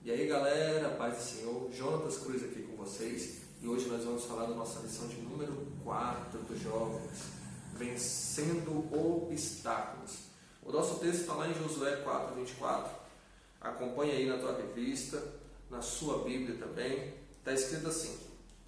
E aí galera, paz do Senhor, Jonatas Cruz aqui com vocês. E hoje nós vamos falar da nossa lição de número 4 dos jovens, vencendo obstáculos. O nosso texto está lá em Josué 4:24. Acompanhe aí na tua revista, na sua Bíblia também. Está escrito assim: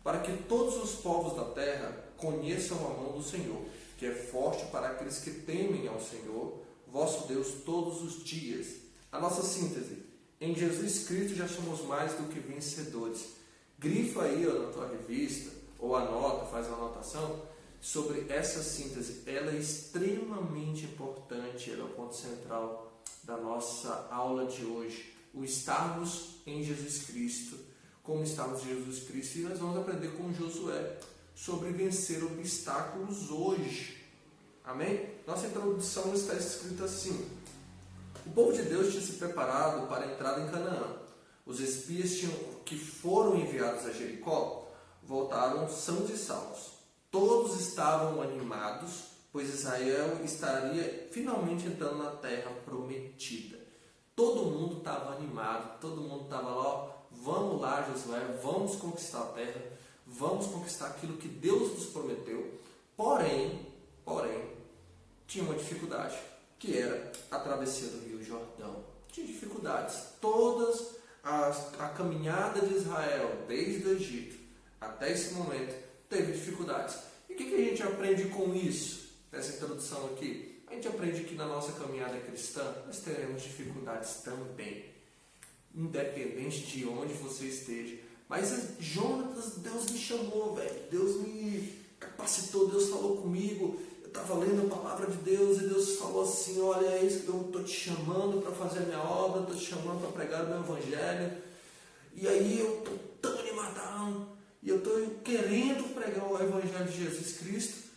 para que todos os povos da terra conheçam a mão do Senhor, que é forte para aqueles que temem ao Senhor, vosso Deus, todos os dias. A nossa síntese: em Jesus Cristo já somos mais do que vencedores. Grifa aí na tua revista, ou anota, faz uma anotação sobre essa síntese. Ela é extremamente importante, ela é o ponto central da nossa aula de hoje. O estarmos em Jesus Cristo, como estamos em Jesus Cristo, e nós vamos aprender com Josué sobre vencer obstáculos hoje. Amém? Nossa introdução está escrita assim: o povo de Deus tinha se preparado para a entrada em Canaã. Os espias que foram enviados a Jericó voltaram sãos e salvos. Todos estavam animados, pois Israel estaria finalmente entrando na terra prometida. Todo mundo estava animado, todo mundo estava lá, ó, vamos lá Josué, vamos conquistar a terra, vamos conquistar aquilo que Deus nos prometeu. Porém, tinha uma dificuldade, que era a travessia do Rio Jordão. Tinha dificuldades. A caminhada de Israel, desde o Egito até esse momento, teve dificuldades. E o que a gente aprende com isso, nessa introdução aqui? A gente aprende que na nossa caminhada cristã, nós teremos dificuldades também, independente de onde você esteja. Mas Jonatas, Deus me chamou, velho. Deus me capacitou, Deus falou comigo. Estava lendo a palavra de Deus e Deus falou assim: olha, é isso que eu estou te chamando para fazer a minha obra, estou te chamando para pregar o meu evangelho. E aí eu estou tão animadão, e eu estou querendo pregar o evangelho de Jesus Cristo,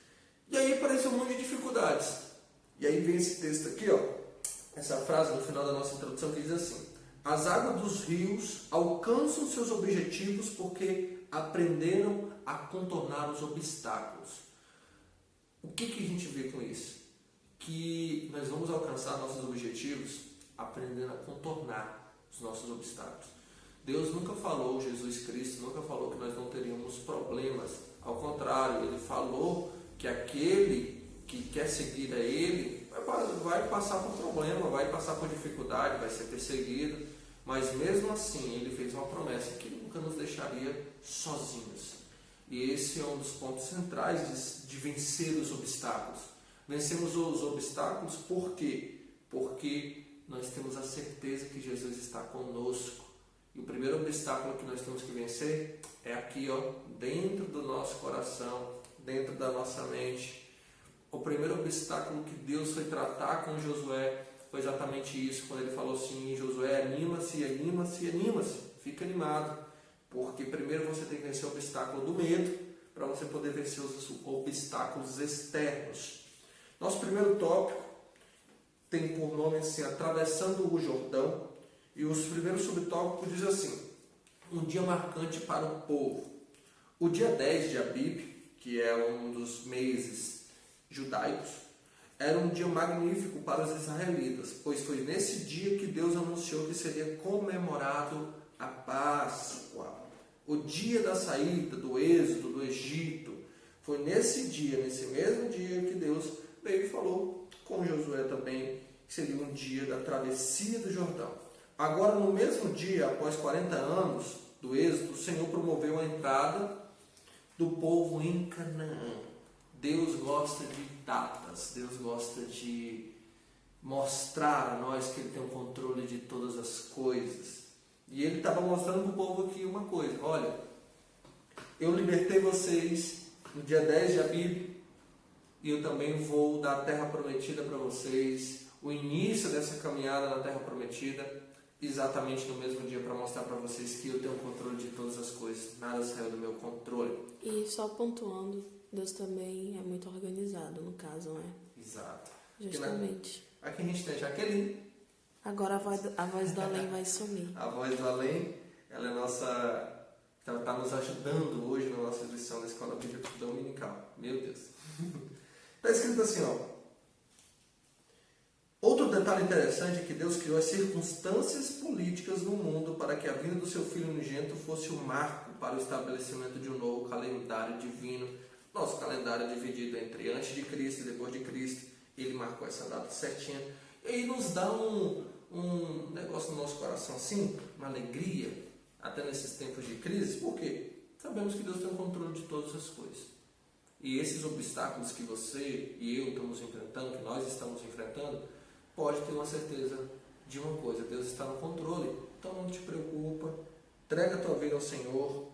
e aí apareceu um monte de dificuldades. E aí vem esse texto aqui, ó, essa frase no final da nossa introdução que diz assim: as águas dos rios alcançam seus objetivos porque aprenderam a contornar os obstáculos. O que a gente vê com isso? Que nós vamos alcançar nossos objetivos aprendendo a contornar os nossos obstáculos. Deus nunca falou, Jesus Cristo nunca falou que nós não teríamos problemas. Ao contrário, Ele falou que aquele que quer seguir a Ele vai passar por problema, vai passar por dificuldade, vai ser perseguido. Mas mesmo assim, Ele fez uma promessa que nunca nos deixaria sozinhos. E esse é um dos pontos centrais de vencer os obstáculos. Vencemos os obstáculos por quê? Porque nós temos a certeza que Jesus está conosco. E o primeiro obstáculo que nós temos que vencer é aqui, ó, dentro do nosso coração, dentro da nossa mente. O primeiro obstáculo que Deus foi tratar com Josué foi exatamente isso, quando ele falou assim: Josué, anima-se, anima-se, anima-se, fica animado. Porque primeiro você tem que vencer o obstáculo do medo, para você poder vencer os obstáculos externos. Nosso primeiro tópico tem por nome assim: atravessando o Jordão. E os primeiros subtópicos diz assim: um dia marcante para o povo. O dia 10 de Abib, que é um dos meses judaicos, era um dia magnífico para os israelitas, pois foi nesse dia que Deus anunciou que seria comemorado a Páscoa, o dia da saída do êxodo do Egito. Foi nesse dia, nesse mesmo dia, que Deus veio e falou com Josué também, que seria um dia da travessia do Jordão. Agora, no mesmo dia, após 40 anos do êxodo, o Senhor promoveu a entrada do povo em Canaã. Deus gosta de datas, Deus gosta de mostrar a nós que Ele tem o controle de todas as coisas. E Ele estava mostrando para o povo aqui uma coisa: olha, eu libertei vocês no dia 10 de Abib, e eu também vou dar a terra prometida para vocês, o início dessa caminhada na terra prometida, exatamente no mesmo dia, para mostrar para vocês que eu tenho o controle de todas as coisas, nada saiu do meu controle. E só pontuando, Deus também é muito organizado, no caso, não é? Exato. Justamente. Aqui a gente tem a Jaqueline. Agora a voz do além vai sumir. A voz do além, ela é nossa, ela está nos ajudando hoje na nossa lição da Escola Bíblica Dominical. Meu Deus. Está escrito assim, ó: outro detalhe interessante é que Deus criou as circunstâncias políticas no mundo para que a vinda do seu Filho unigênito fosse o marco para o estabelecimento de um novo calendário divino. Nosso calendário é dividido entre antes de Cristo e depois de Cristo. Ele marcou essa data certinha. E aí nos dá um negócio no nosso coração assim, uma alegria, até nesses tempos de crise. Por quê? Sabemos que Deus tem o controle de todas as coisas. E esses obstáculos que você e eu estamos enfrentando, que nós estamos enfrentando, pode ter uma certeza de uma coisa: Deus está no controle. Então não te preocupa, entrega a tua vida ao Senhor,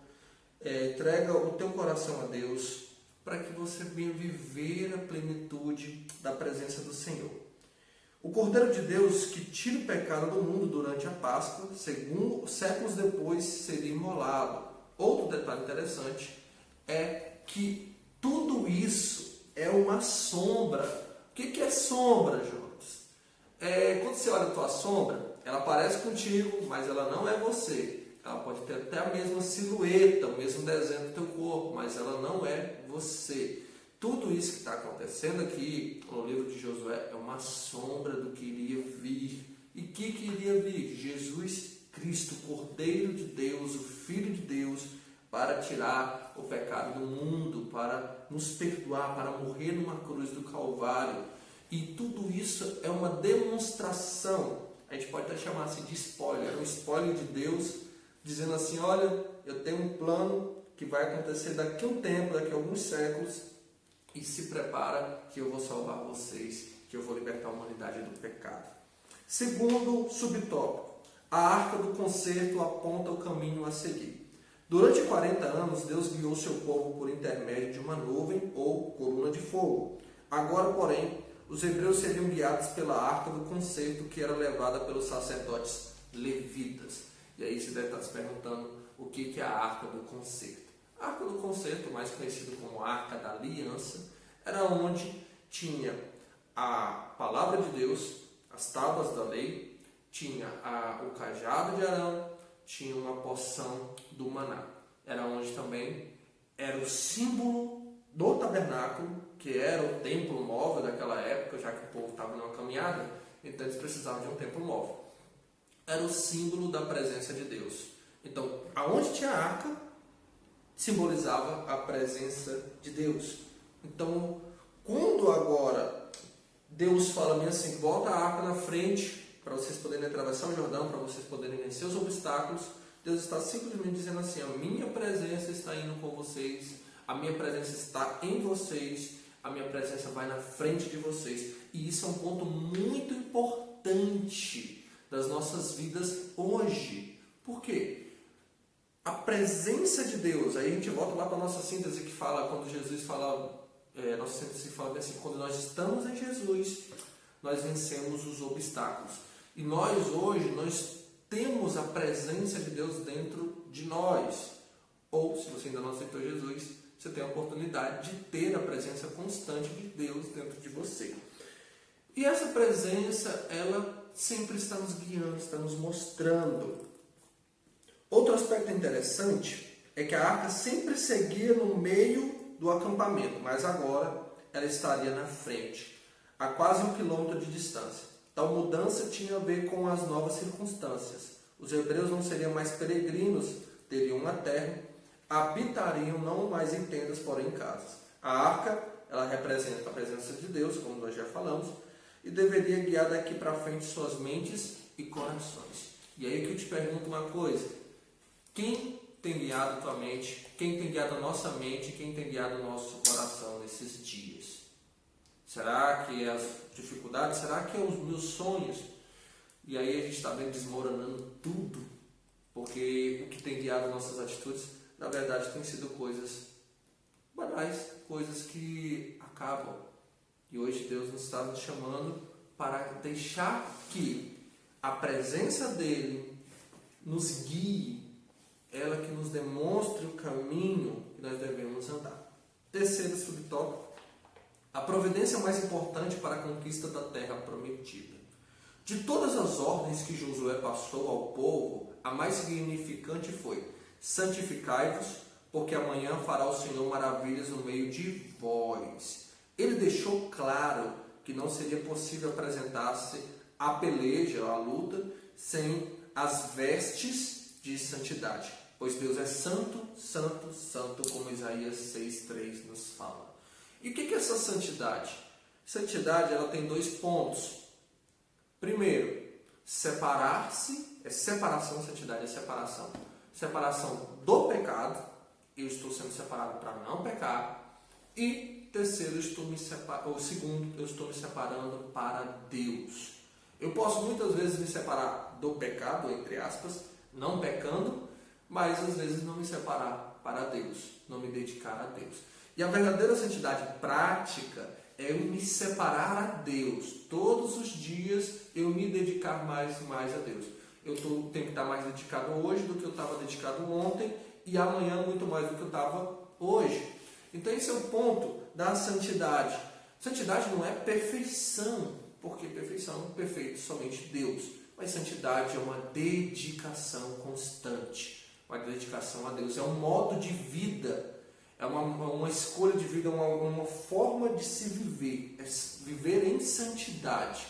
entrega o teu coração a Deus, para que você venha viver a plenitude da presença do Senhor. O Cordeiro de Deus que tira o pecado do mundo durante a Páscoa, séculos depois, seria imolado. Outro detalhe interessante é que tudo isso é uma sombra. O que é sombra, Jonas? Quando você olha a tua sombra, ela parece contigo, mas ela não é você. Ela pode ter até a mesma silhueta, o mesmo desenho do teu corpo, mas ela não é você. Tudo isso que está acontecendo aqui no livro de Josué é uma sombra do que iria vir. E o que iria vir? Jesus Cristo, Cordeiro de Deus, o Filho de Deus, para tirar o pecado do mundo, para nos perdoar, para morrer numa cruz do Calvário. E tudo isso é uma demonstração, a gente pode até chamar assim de spoiler, um spoiler de Deus, dizendo assim: olha, eu tenho um plano que vai acontecer daqui a um tempo, daqui a alguns séculos, e se prepara que eu vou salvar vocês, que eu vou libertar a humanidade do pecado. Segundo subtópico, a arca do concerto aponta o caminho a seguir. Durante 40 anos, Deus guiou seu povo por intermédio de uma nuvem ou coluna de fogo. Agora, porém, os hebreus seriam guiados pela arca do concerto, que era levada pelos sacerdotes levitas. E aí você deve estar se perguntando o que é a arca do concerto. A arca do concerto, mais conhecida como arca da aliança, era onde tinha a palavra de Deus, as tábuas da lei, tinha o cajado de Arão, tinha uma porção do maná. Era onde também era o símbolo do tabernáculo, que era o templo móvel daquela época, já que o povo estava numa caminhada, então eles precisavam de um templo móvel. Era o símbolo da presença de Deus. Então, aonde tinha a arca, simbolizava a presença de Deus. Então, quando agora Deus fala bem assim: volta a arca na frente, para vocês poderem atravessar o Jordão, para vocês poderem vencer os obstáculos, Deus está simplesmente dizendo assim: a minha presença está indo com vocês, a minha presença está em vocês, a minha presença vai na frente de vocês. E isso é um ponto muito importante das nossas vidas hoje. Por quê? A presença de Deus, aí a gente volta lá para a nossa síntese que fala, quando Jesus fala, nossa síntese fala bem assim: quando nós estamos em Jesus, nós vencemos os obstáculos. E nós hoje, nós temos a presença de Deus dentro de nós. Ou, se você ainda não aceitou Jesus, você tem a oportunidade de ter a presença constante de Deus dentro de você. E essa presença, ela sempre está nos guiando, está nos mostrando. Outro aspecto interessante é que a arca sempre seguia no meio do acampamento, mas agora ela estaria na frente, a quase 1 quilômetro de distância. Tal mudança tinha a ver com as novas circunstâncias. Os hebreus não seriam mais peregrinos, teriam uma terra, habitariam não mais em tendas, porém em casas. A arca, ela representa a presença de Deus, como nós já falamos, e deveria guiar daqui para frente suas mentes e corações. E aí que eu te pergunto uma coisa: quem tem guiado a tua mente? Quem tem guiado a nossa mente? Quem tem guiado o nosso coração nesses dias? Será que é as dificuldades? Será que é os meus sonhos? E aí a gente está bem desmoronando tudo, porque o que tem guiado nossas atitudes, na verdade, tem sido coisas banais, coisas que acabam. E hoje Deus nos está nos chamando para deixar que a presença dEle nos guie, ela que nos demonstre o caminho que nós devemos andar. Terceiro subtópico: a providência mais importante para a conquista da terra prometida. De todas as ordens que Josué passou ao povo, a mais significante foi: santificai-vos, porque amanhã fará o Senhor maravilhas no meio de vós. Ele deixou claro que não seria possível apresentar-se a peleja, a luta, sem as vestes de santidade. Pois Deus é santo, santo, santo, como Isaías 6,3 nos fala. E o que é essa santidade? Santidade, ela tem 2 pontos. Primeiro, separar-se, é separação, santidade é separação. Separação do pecado, eu estou sendo separado para não pecar. E terceiro, segundo, eu estou me separando para Deus. Eu posso muitas vezes me separar do pecado, entre aspas, não pecando, mas às vezes não me separar para Deus, não me dedicar a Deus. E a verdadeira santidade prática é eu me separar a Deus. Todos os dias eu me dedicar mais e mais a Deus. Eu tenho que estar mais dedicado hoje do que eu estava dedicado ontem e amanhã muito mais do que eu estava hoje. Então esse é o ponto da santidade. Santidade não é perfeição, porque perfeição é perfeito somente Deus. Mas santidade é uma dedicação constante, uma dedicação a Deus. É um modo de vida. É uma escolha de vida, uma forma de se viver. É viver em santidade.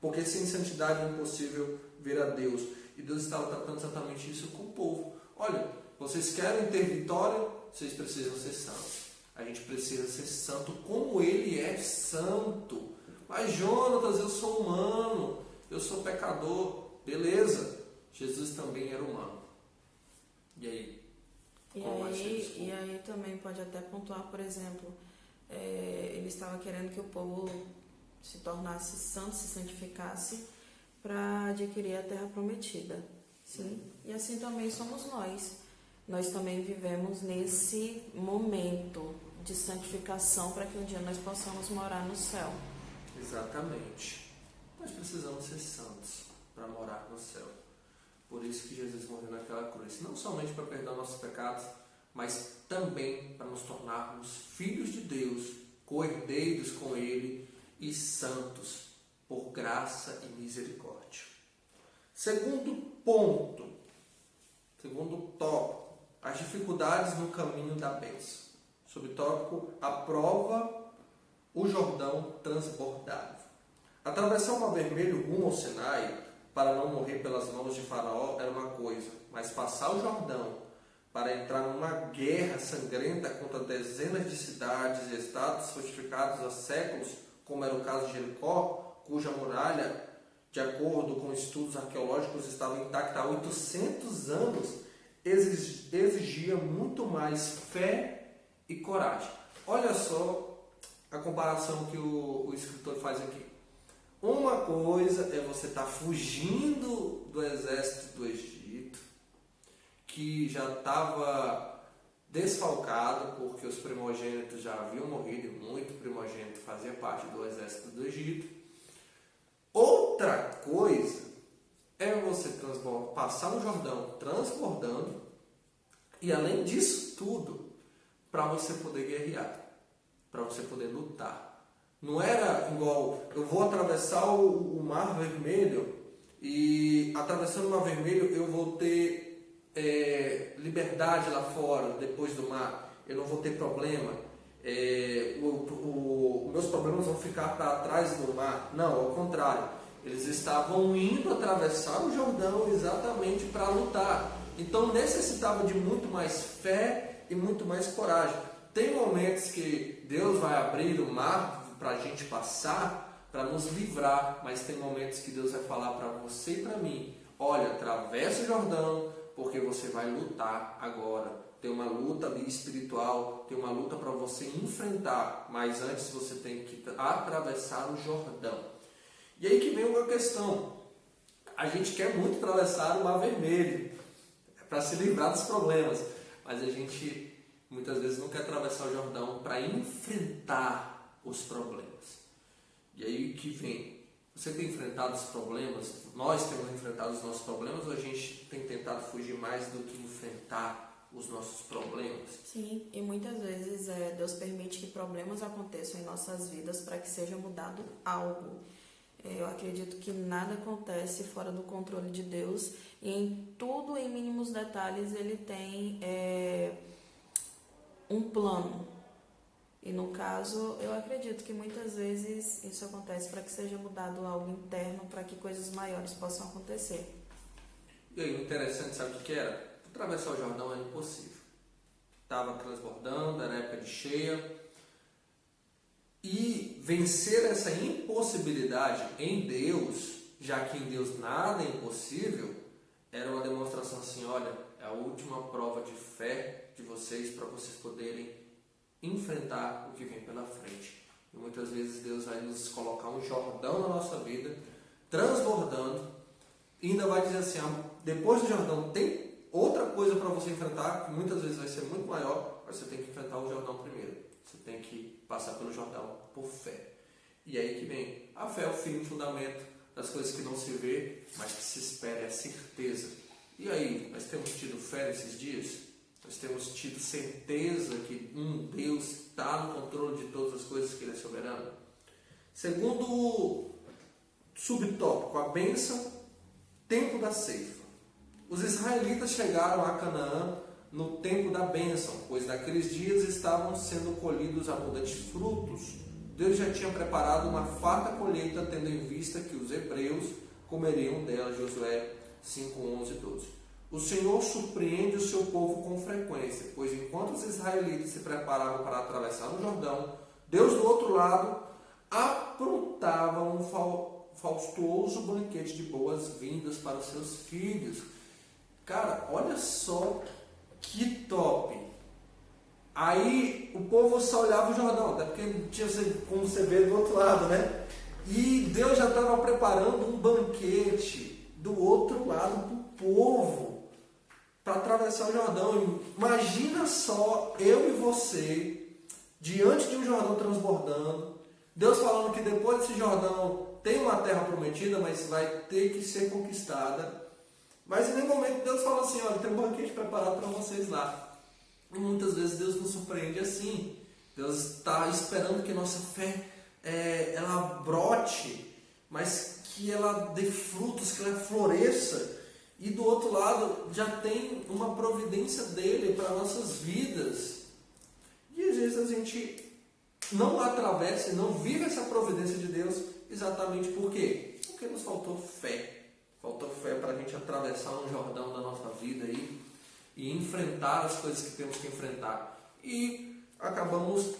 Porque sem santidade é impossível ver a Deus. E Deus estava tratando exatamente isso com o povo. Olha, vocês querem ter vitória? Vocês precisam ser santos. A gente precisa ser santo como Ele é santo. Mas Jonatas, eu sou humano. Eu sou pecador. Beleza. Jesus também era humano. E aí? E aí também pode até pontuar, por exemplo, ele estava querendo que o povo se tornasse santo, se santificasse para adquirir a terra prometida. Sim? E assim também somos nós. Nós também vivemos nesse momento de santificação para que um dia nós possamos morar no céu. Exatamente. Nós precisamos ser santos para morar no céu. Por isso que Jesus morreu naquela cruz. Não somente para perdoar nossos pecados, mas também para nos tornarmos filhos de Deus, co-herdeiros com Ele e santos por graça e misericórdia. Segundo ponto, segundo tópico, as dificuldades no caminho da bênção. Subtópico, aprova o Jordão transbordável. Atravessar o Mar Vermelho rumo ao Sinai para não morrer pelas mãos de Faraó era uma coisa, mas passar o Jordão para entrar numa guerra sangrenta contra dezenas de cidades e estados fortificados há séculos, como era o caso de Jericó, cuja muralha, de acordo com estudos arqueológicos, estava intacta há 800 anos, exigia muito mais fé e coragem. Olha só a comparação que o escritor faz aqui. Uma coisa é você estar fugindo do exército do Egito, que já estava desfalcado, porque os primogênitos já haviam morrido, e muito primogênito fazia parte do exército do Egito. Outra coisa é você passar no Jordão transbordando, e além disso tudo, para você poder guerrear, para você poder lutar. Não era igual, eu vou atravessar o Mar Vermelho e atravessando o Mar Vermelho eu vou ter liberdade lá fora, depois do mar, eu não vou ter problema, meus problemas vão ficar para trás do mar. Não, ao contrário, eles estavam indo atravessar o Jordão exatamente para lutar. Então necessitava de muito mais fé e muito mais coragem. Tem momentos que Deus vai abrir o mar para a gente passar, para nos livrar, mas tem momentos que Deus vai falar para você e para mim: olha, atravessa o Jordão, porque você vai lutar agora. Tem uma luta ali espiritual, tem uma luta para você enfrentar, mas antes você tem que atravessar o Jordão. E aí que vem uma questão: a gente quer muito atravessar o Mar Vermelho para se livrar dos problemas, mas a gente muitas vezes não quer atravessar o Jordão para enfrentar os problemas. E aí que vem: você tem enfrentado os problemas? Nós temos enfrentado os nossos problemas, ou a gente tem tentado fugir mais do que enfrentar os nossos problemas? Sim, e muitas vezes Deus permite que problemas aconteçam em nossas vidas para que seja mudado algo. Eu acredito que nada acontece fora do controle de Deus, e em tudo, em mínimos detalhes, Ele tem um plano. E no caso, eu acredito que muitas vezes isso acontece para que seja mudado algo interno, para que coisas maiores possam acontecer. E aí, o interessante, sabe o que era? Atravessar o Jordão era impossível. Estava transbordando, era época de cheia. E vencer essa impossibilidade em Deus, já que em Deus nada é impossível, era uma demonstração assim, olha, é a última prova de fé de vocês para vocês poderem enfrentar o que vem pela frente. E muitas vezes Deus vai nos colocar um Jordão na nossa vida, transbordando, e ainda vai dizer assim, depois do Jordão tem outra coisa para você enfrentar, que muitas vezes vai ser muito maior, mas você tem que enfrentar o Jordão primeiro. Você tem que passar pelo Jordão por fé. E aí que vem, a fé é o fim e fundamento das coisas que não se vê, mas que se espera, é a certeza. E aí, nós temos tido fé nesses dias? Nós temos tido certeza que Deus está no controle de todas as coisas, que Ele é soberano? Segundo subtópico, a bênção, tempo da ceifa. Os israelitas chegaram a Canaã no tempo da bênção, pois naqueles dias estavam sendo colhidos abundantes frutos. Deus já tinha preparado uma farta colheita, tendo em vista que os hebreus comeriam dela. Josué 5, 11 e 12. O Senhor surpreende o seu povo com frequência, pois enquanto os israelitas se preparavam para atravessar o Jordão, Deus do outro lado aprontava um faustuoso banquete de boas-vindas para os seus filhos. Cara, olha só que top! Aí o povo só olhava o Jordão, até porque não tinha como você ver do outro lado, né? E Deus já estava preparando um banquete do outro lado para o povo, para atravessar o Jordão. Imagina só eu e você, diante de um Jordão transbordando, Deus falando que depois desse Jordão tem uma terra prometida, mas vai ter que ser conquistada. Mas em nenhum momento Deus fala assim, olha, tem um banquete preparado para vocês lá. E muitas vezes Deus nos surpreende assim. Deus está esperando que nossa fé ela brote, mas que ela dê frutos, que ela floresça. E do outro lado já tem uma providência dele para nossas vidas. E às vezes a gente não atravessa e não vive essa providência de Deus exatamente por quê? Porque nos faltou fé. Faltou fé para a gente atravessar um Jordão da nossa vida aí e enfrentar as coisas que temos que enfrentar. E acabamos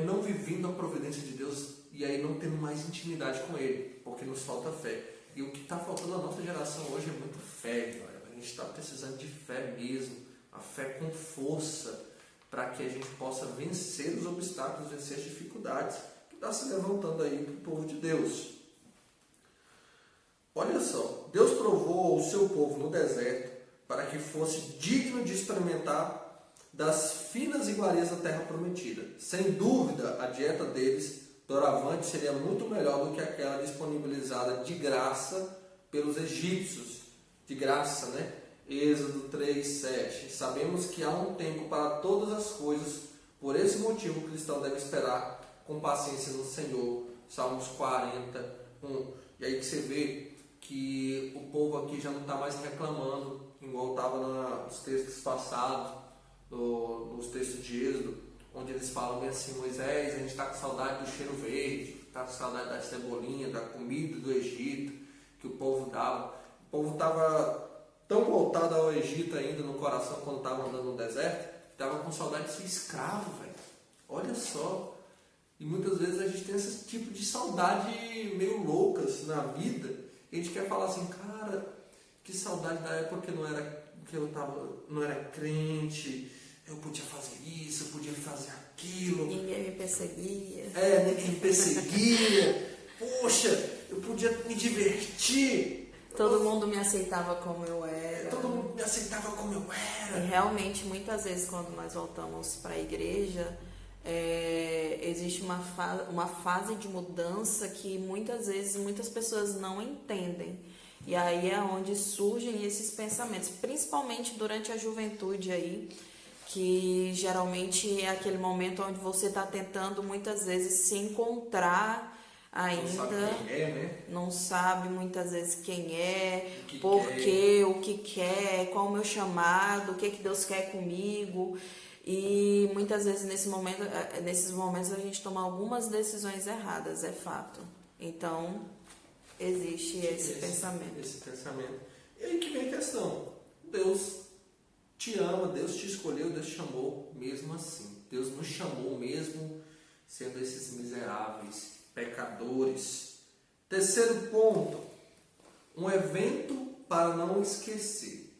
não vivendo a providência de Deus e aí não tendo mais intimidade com Ele, porque nos falta fé. E o que está faltando na nossa geração hoje é muito fé, galera. A gente está precisando de fé mesmo, a fé com força, para que a gente possa vencer os obstáculos, vencer as dificuldades que está se levantando aí para o povo de Deus. Olha só, Deus provou o seu povo no deserto para que fosse digno de experimentar das finas iguarias da terra prometida. Sem dúvida, a dieta deles, doravante, seria muito melhor do que aquela disponibilizada de graça pelos egípcios. De graça, né? Êxodo 3, 7. Sabemos que há um tempo para todas as coisas, por esse motivo o cristão deve esperar com paciência no Senhor. Salmos 41. E aí que você vê que o povo aqui já não está mais reclamando, igual estava nos textos passados, nos textos de Êxodo, onde eles falam bem assim, Moisés, a gente está com saudade do cheiro verde, está com saudade da cebolinha, da comida do Egito, que o povo dava. O povo estava tão voltado ao Egito ainda no coração quando estava andando no deserto, que estava com saudade de ser escravo, velho. Olha só. E muitas vezes a gente tem esse tipo de saudade meio loucas na vida. E a gente quer falar assim, cara, que saudade da época que não era crente, eu podia fazer isso, eu podia fazer aquilo. Ninguém me perseguia. Ninguém me perseguia. Poxa, eu podia me divertir. Todo mundo me aceitava como eu era. Todo mundo me aceitava como eu era. E realmente, muitas vezes, quando nós voltamos para a igreja, existe uma fase de mudança que muitas vezes muitas pessoas não entendem. E aí é onde surgem esses pensamentos, principalmente durante a juventude aí, que geralmente é aquele momento onde você está tentando muitas vezes se encontrar ainda, não sabe quem é, né? Não sabe muitas vezes quem é, o que quer, qual o meu chamado, o que Deus quer comigo. E muitas vezes nesses momentos a gente toma algumas decisões erradas, é fato. Então, existe esse pensamento. Esse pensamento. E aí que vem a questão. Deus te ama, Deus te escolheu, Deus te chamou mesmo assim. Deus nos chamou mesmo sendo esses miseráveis, pecadores. Terceiro ponto, um evento para não esquecer.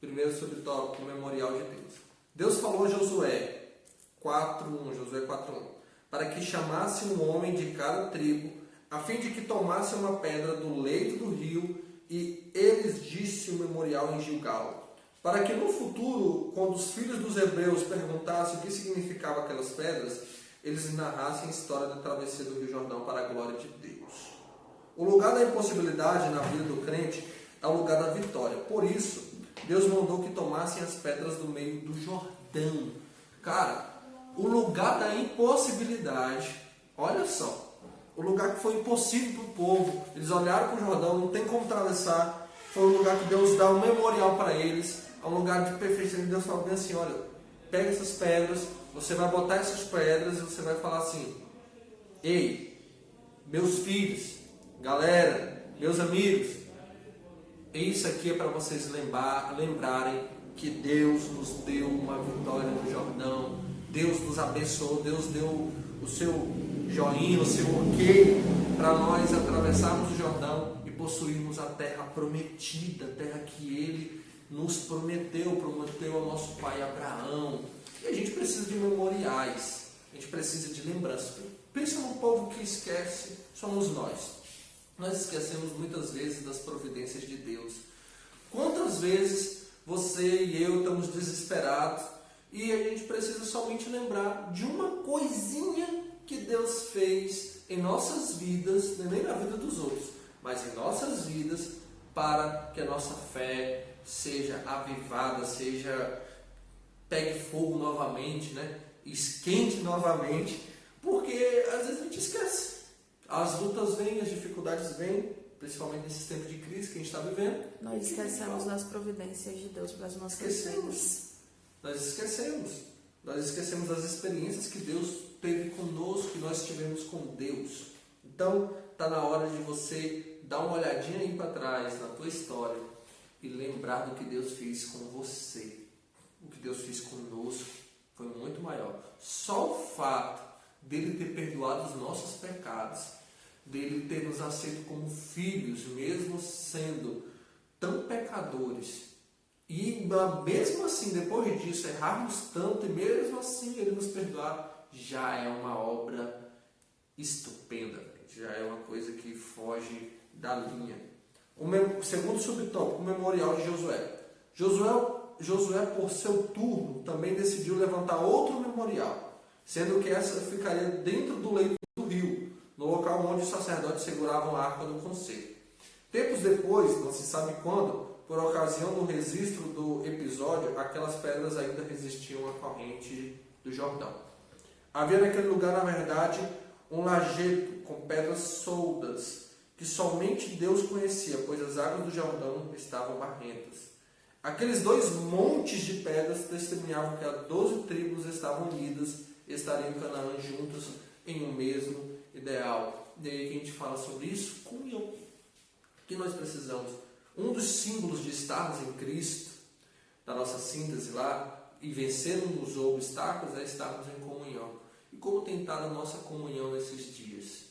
Primeiro subtópico, o memorial de Deus. Deus falou a Josué 4:1, para que chamasse um homem de cada tribo, a fim de que tomasse uma pedra do leito do rio, e eles disse o memorial em Gilgal, para que no futuro, quando os filhos dos hebreus perguntassem o que significavam aquelas pedras, eles narrassem a história da travessia do Rio Jordão para a glória de Deus. O lugar da impossibilidade na vida do crente é o lugar da vitória. Por isso, Deus mandou que tomassem as pedras do meio do Jordão. Cara, o lugar da impossibilidade, olha só, o lugar que foi impossível para o povo, eles olharam para o Jordão, não tem como atravessar, foi um lugar que Deus dá um memorial para eles, é um lugar de perfeição. E Deus fala bem assim, olha, pega essas pedras, você vai botar essas pedras e você vai falar assim, ei, meus filhos, galera, meus amigos, isso aqui é para vocês lembrarem que Deus nos deu uma vitória no Jordão, Deus nos abençoou, Deus deu o seu joinha, o seu ok para nós atravessarmos o Jordão e possuirmos a terra prometida, a terra que Ele nos prometeu ao nosso pai Abraão. E a gente precisa de memoriais, a gente precisa de lembranças. Pensa no povo que esquece, somos nós. Nós esquecemos muitas vezes das providências de Deus. Quantas vezes você e eu estamos desesperados e a gente precisa somente lembrar de uma coisinha que Deus fez em nossas vidas, nem na vida dos outros, mas em nossas vidas, para que a nossa fé seja avivada, pegue fogo novamente, né? Esquente novamente, porque às vezes a gente esquece. As lutas vêm, as dificuldades vêm, principalmente nesses tempos de crise que a gente está vivendo. Nós esquecemos das providências de Deus para as nossas vidas. Nós esquecemos das experiências que Deus teve conosco, que nós tivemos com Deus. Então, está na hora de você dar uma olhadinha aí para trás, na tua história, e lembrar do que Deus fez com você. O que Deus fez conosco foi muito maior. Só o fato dele ter perdoado os nossos pecados, dele ter nos aceito como filhos, mesmo sendo tão pecadores, e mesmo assim, depois disso, errarmos tanto, e mesmo assim ele nos perdoar, já é uma obra estupenda, já é uma coisa que foge da linha. O segundo subtópico, o memorial de Josué. Josué, por seu turno, também decidiu levantar outro memorial, sendo que essa ficaria dentro do leito do rio, no local onde os sacerdotes seguravam a arca do conselho. Tempos depois, não se sabe quando, por ocasião do registro do episódio, aquelas pedras ainda resistiam à corrente do Jordão. Havia naquele lugar, na verdade, um lajedo com pedras soldas, que somente Deus conhecia, pois as águas do Jordão estavam barrentas. Aqueles 2 montes de pedras testemunhavam que as 12 tribos estavam unidas e estariam em Canaã juntas em um mesmo ideal. E aí que a gente fala sobre isso? Comunhão. O que nós precisamos? Um dos símbolos de estarmos em Cristo, da nossa síntese lá, e vencermos os obstáculos, é estarmos em comunhão. E como tem estado a nossa comunhão nesses dias?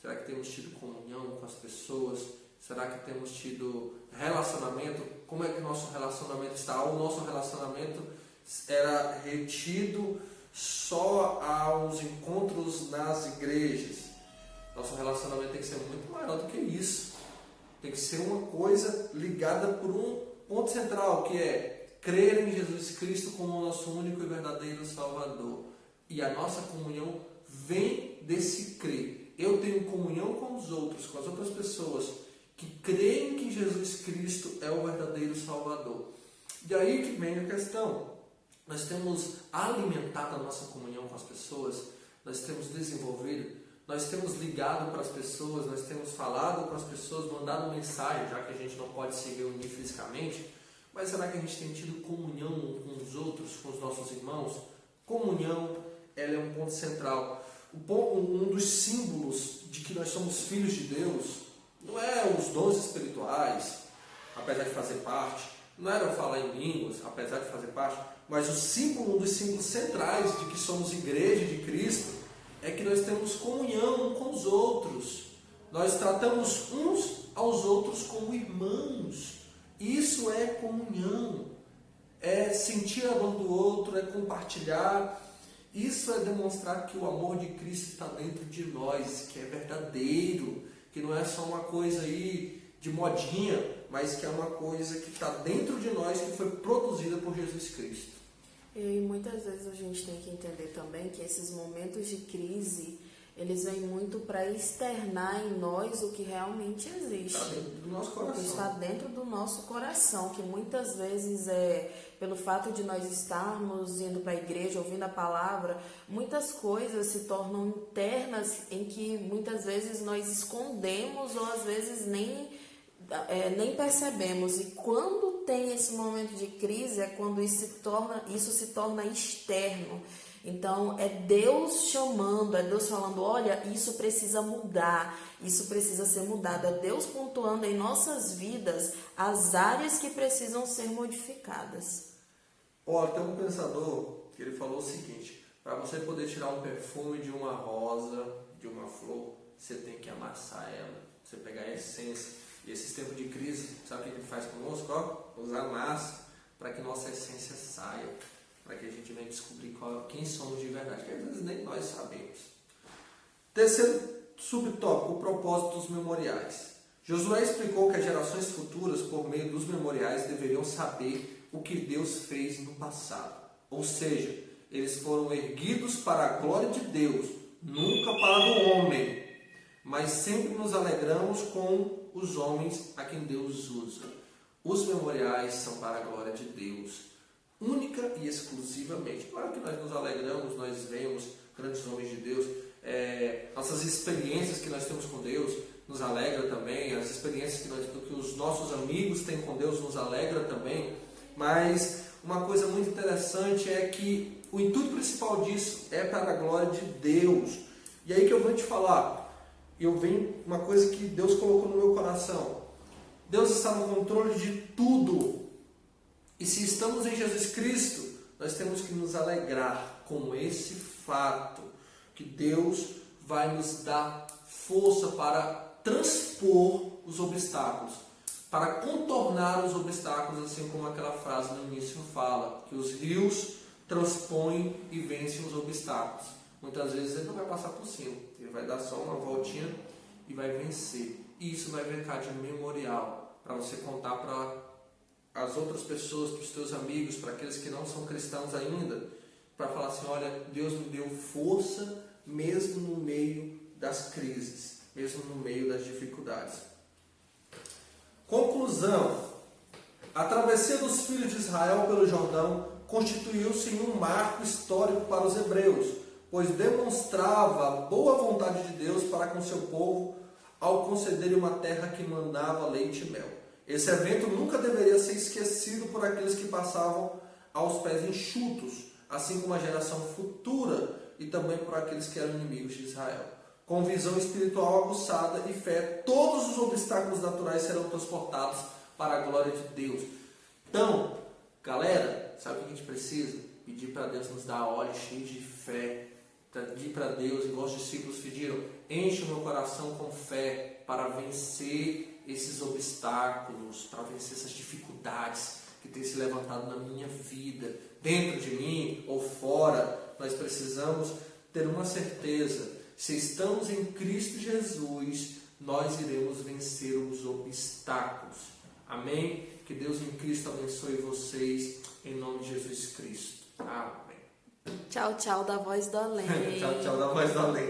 Será que temos tido comunhão com as pessoas? Será que temos tido relacionamento? Como é que o nosso relacionamento está? O nosso relacionamento era retido só aos encontros nas igrejas. Nosso relacionamento tem que ser muito maior do que isso. Tem que ser uma coisa ligada por um ponto central, que é crer em Jesus Cristo como o nosso único e verdadeiro Salvador. E a nossa comunhão vem desse crer. Eu tenho comunhão com os outros, com as outras pessoas que creem que Jesus Cristo é o verdadeiro Salvador. E aí que vem a questão. Nós temos alimentado a nossa comunhão com as pessoas, nós temos desenvolvido, nós temos ligado para as pessoas, nós temos falado com as pessoas, mandado mensagem, já que a gente não pode se reunir fisicamente, Mas será que a gente tem tido comunhão com os outros, com os nossos irmãos? Comunhão, ela é um ponto central. Um dos símbolos de que nós somos filhos de Deus não é os dons espirituais, apesar de fazer parte, não era falar em línguas, apesar de fazer parte, mas um dos símbolos centrais de que somos igreja de Cristo é que nós temos comunhão com os outros. Nós tratamos uns aos outros como irmãos. Isso é comunhão. É sentir a dor do outro, é compartilhar. Isso é demonstrar que o amor de Cristo está dentro de nós, que é verdadeiro, que não é só uma coisa aí de modinha, mas que é uma coisa que está dentro de nós, que foi produzida por Jesus Cristo. E muitas vezes a gente tem que entender também que esses momentos de crise, eles vêm muito para externar em nós o que realmente existe. Está dentro do nosso coração. O que está dentro do nosso coração, que muitas vezes pelo fato de nós estarmos indo para a igreja, ouvindo a palavra, muitas coisas se tornam internas em que muitas vezes nós escondemos ou às vezes nem percebemos. E quando tem esse momento de crise é quando isso se torna externo. Então é Deus chamando, é Deus falando, olha, isso precisa mudar, isso precisa ser mudado. É Deus pontuando em nossas vidas as áreas que precisam ser modificadas. Tem um pensador que ele falou o seguinte: para você poder tirar um perfume de uma rosa, de uma flor, você tem que amassar ela, você pegar a essência. E esses tempos de crise, sabe o que ele faz conosco? Usar massa para que nossa essência saia, para que a gente venha descobrir quem somos de verdade, que às vezes nem nós sabemos. Terceiro subtópico, o propósito dos memoriais. Josué explicou que as gerações futuras, por meio dos memoriais, deveriam saber o que Deus fez no passado. Ou seja, eles foram erguidos para a glória de Deus, nunca para a do homem, mas sempre nos alegramos com os homens a quem Deus usa. Os memoriais são para a glória de Deus, única e exclusivamente. Claro que nós nos alegramos, nós vemos grandes homens de Deus, nossas experiências que nós temos com Deus nos alegra também, as experiências que os nossos amigos têm com Deus nos alegra também, mas uma coisa muito interessante é que o intuito principal disso é para a glória de Deus. E aí que eu vou te falar, uma coisa que Deus colocou no meu coração. Deus está no controle de tudo. E se estamos em Jesus Cristo, nós temos que nos alegrar com esse fato, que Deus vai nos dar força para transpor os obstáculos, para contornar os obstáculos, assim como aquela frase no início fala, que os rios transpõem e vencem os obstáculos. Muitas vezes ele não vai passar por cima, ele vai dar só uma voltinha e vai vencer. E isso vai ficar de memorial, para você contar para as outras pessoas, para os teus amigos, para aqueles que não são cristãos ainda, para falar assim, olha, Deus me deu força mesmo no meio das crises, mesmo no meio das dificuldades. Conclusão: a travessia dos filhos de Israel pelo Jordão constituiu-se em um marco histórico para os hebreus, pois demonstrava a boa vontade de Deus para com seu povo ao conceder uma terra que mandava leite e mel. Esse evento nunca deveria ser esquecido por aqueles que passavam aos pés enxutos, assim como a geração futura e também por aqueles que eram inimigos de Israel. Com visão espiritual aguçada e fé, todos os obstáculos naturais serão transportados para a glória de Deus. Então, galera, sabe o que a gente precisa? Pedir para Deus nos dar olhos cheios de fé. Pedir para Deus, igual os discípulos pediram, enche o meu coração com fé para vencer esses obstáculos, para vencer essas dificuldades que têm se levantado na minha vida, dentro de mim ou fora. Nós precisamos ter uma certeza: se estamos em Cristo Jesus, nós iremos vencer os obstáculos. Amém? Que Deus em Cristo abençoe vocês, em nome de Jesus Cristo. Amém. Tchau, tchau da voz do além. Tchau, tchau da voz do além.